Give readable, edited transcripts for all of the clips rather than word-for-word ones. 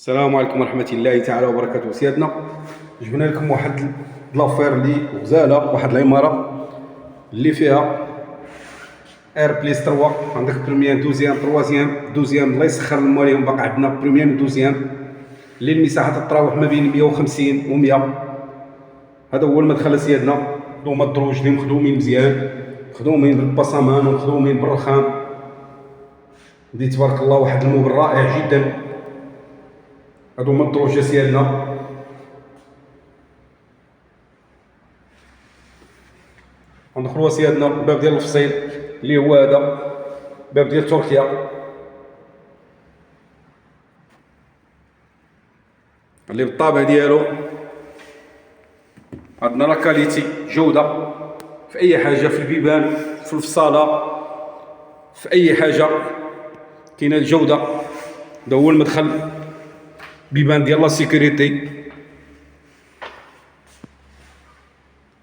السلام عليكم ورحمة الله تعالى وبركاته. سيادنا جبنا لكم واحد لافير اللي غزاله، واحد العمارة اللي فيها اير بليس 3. عندك بريميان دوزيام دوزيام الله يسخر المواليهم. باقي عندنا بريميان دوزيام اللي المساحة تتراوح ما بين 150 و 100. هذا هو المدخل سيادنا. هما الدروج اللي مخدومين مزيان، مخدومين بالبصمان ومخدومين بالرخام. دي تبارك الله واحد الموبل رائع جدا. هادو هما الدروج سيادنا. غندخلوا سيادنا الباب ديال الفصيل اللي هو هذا باب ديال تركيا، اللي بالطابع ديالو عندنا لا كاليتي جوده في اي حاجه، في البيبان، في الفصاله، في اي حاجه كاينه الجوده. هذا هو المدخل، بيبان ديال لا سيكوريتي.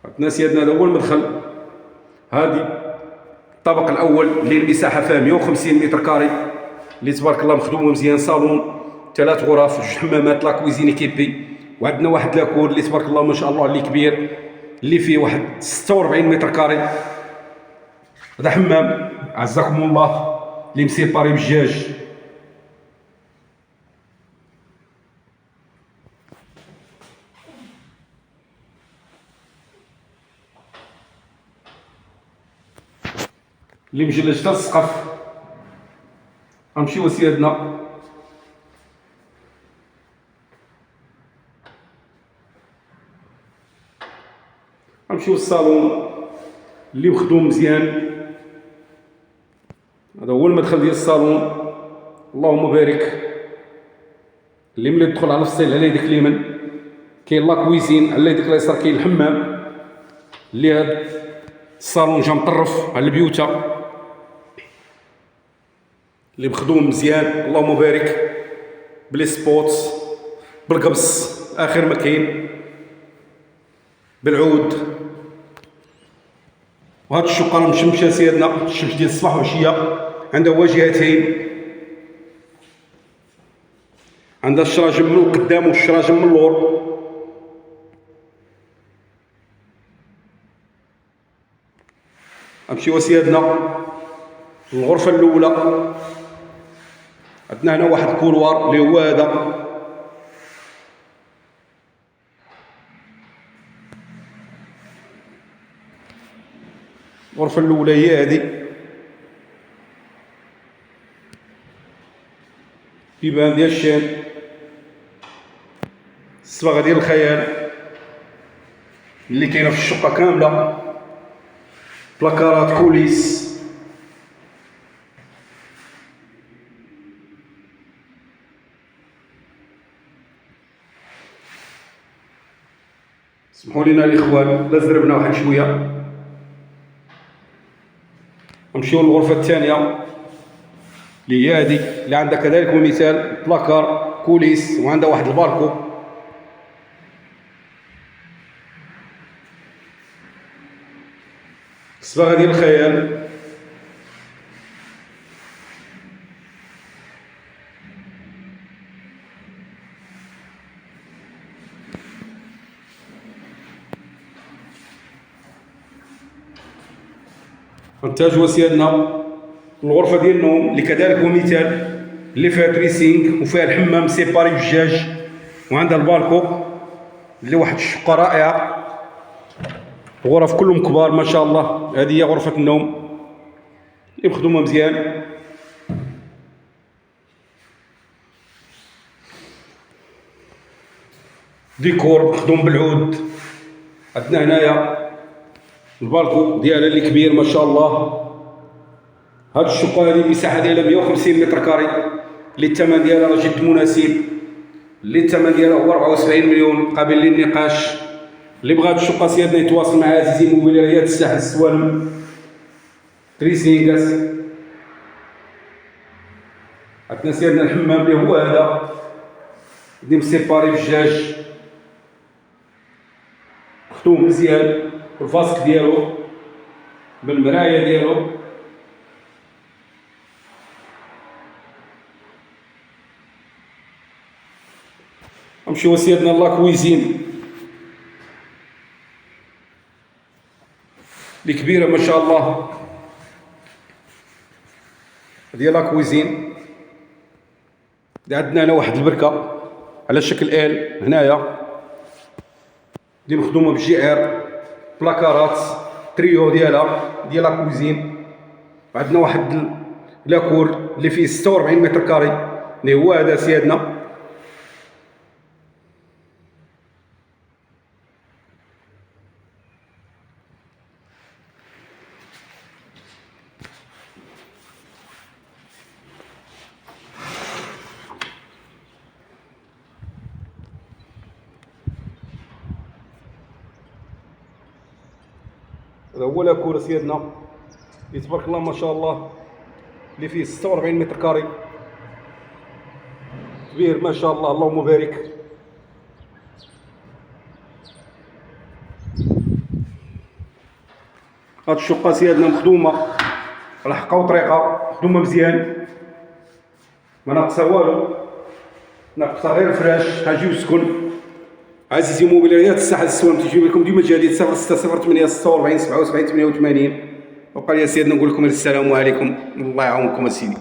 عندنا سيادنا هذا هو المدخل. هادي الطابق الاول اللي المساحه فيها 150 متر كاري، اللي تبارك الله مخدومه مزيان. صالون 3 غرف، 2 حمامات، لا كويزين ايكيبي. وعندنا واحد لاكور اللي تبارك الله ما شاء الله اللي كبير، اللي فيه واحد 46 متر كاري. هذا حمام عزكم الله اللي مسيباري بالجاج. اللي مجلج حتى السقف. غنمشيو سيادنا غنمشيو للصالون اللي مخدوم مزيان. هذا هو المدخل ديال الصالون. اللهم بارك. اللي ملي تدخل على الفصيل على يدك اليمين كاين لا كويزين، على يدك اليسار كاين الحمام. اللي هاد الصالون جا مطرف على البيوته، اللي مخدوم مزيان اللهم بارك، بلي سبوت، بالقبص اخر ما كاين، بالعود. وهاد الشقه مشمشه سيادنا، الشمس ديال الصباح وعشيه. عندها واجهتين، عندها الشراجم من القدام والشراجم من اللور. غنمشيو سيادنا الغرفه الاولى. عندنا هنا واحد الكولوار اللي هو هذا. الغرفه الاولى هي هذه، بيبان ديال الشان، الصباغه ديال الخيال اللي كاينه في الشقه كامله، بلاكارات، كوليس. سمحوا لنا الاخوان لا زربنا واحد شويه. نمشيو للغرفه الثانيه اللي هي هذه، اللي عندها كذلك مثال بلاكار، كوليس، وعندها واحد البالكو. الصباغه ديال الخيال. غنتجهوا سيادنا الغرفه ديال النوم اللي كذلك هو مثال، اللي فيها دريسينغ وفيها الحمام سيباري بالجاج، وعندها البالكو اللي واحد الشقه رائعه. الغرف كلهم كبار ما شاء الله. هذه هي غرفه النوم اللي مخدومه مزيان. ديكور مخدوم بالعود. عندنا هنايا البالكو ديالها اللي كبير ما شاء الله. هاد الشقه هذه المساحه ديالها 150 متر كاري، اللي الثمن ديالها راه جد مناسب، اللي الثمن ديالها هو 74 مليون قابل للنقاش. اللي بغى هاد الشقه سيادنا يتواصل مع عزيزي موبيليات الساحل السوالم تريسينغاس. عندنا سيادنا الحمام اللي هو هذا اللي مسيباري بالجاج، مخدوم مزيان، الفاسك ديالو بالمرايه ديالو. نمشيو سيدنا لا كويزين اللي كبيره ما شاء الله. هذه لا كويزين اللي عندنا هنا واحد البركه على شكل ال هنايا اللي مخدومه بالجي ار بلاكارات تريو ديالها ديال لا كويزين. عندنا واحد لاكور اللي فيه 46 متر كاري اللي هو هذا سيادنا. هذا هو لاكور سيادنا اللي تبارك الله ما شاء الله اللي فيه 46 متر كاري كبير ما شاء الله اللهم بارك. هاد الشقه سيادنا مخدومه على حقها وطريقه، مخدومه مزيان ما ناقصها والو، ناقصها غير الفراش. هاجي وسكن. عزيزي موبيليات الساحل السوام تجيب لكم ديما جديد 0608 46 77 88. وبقى لي سيدنا نقول لكم السلام عليكم، الله يعاونكم اسيدي.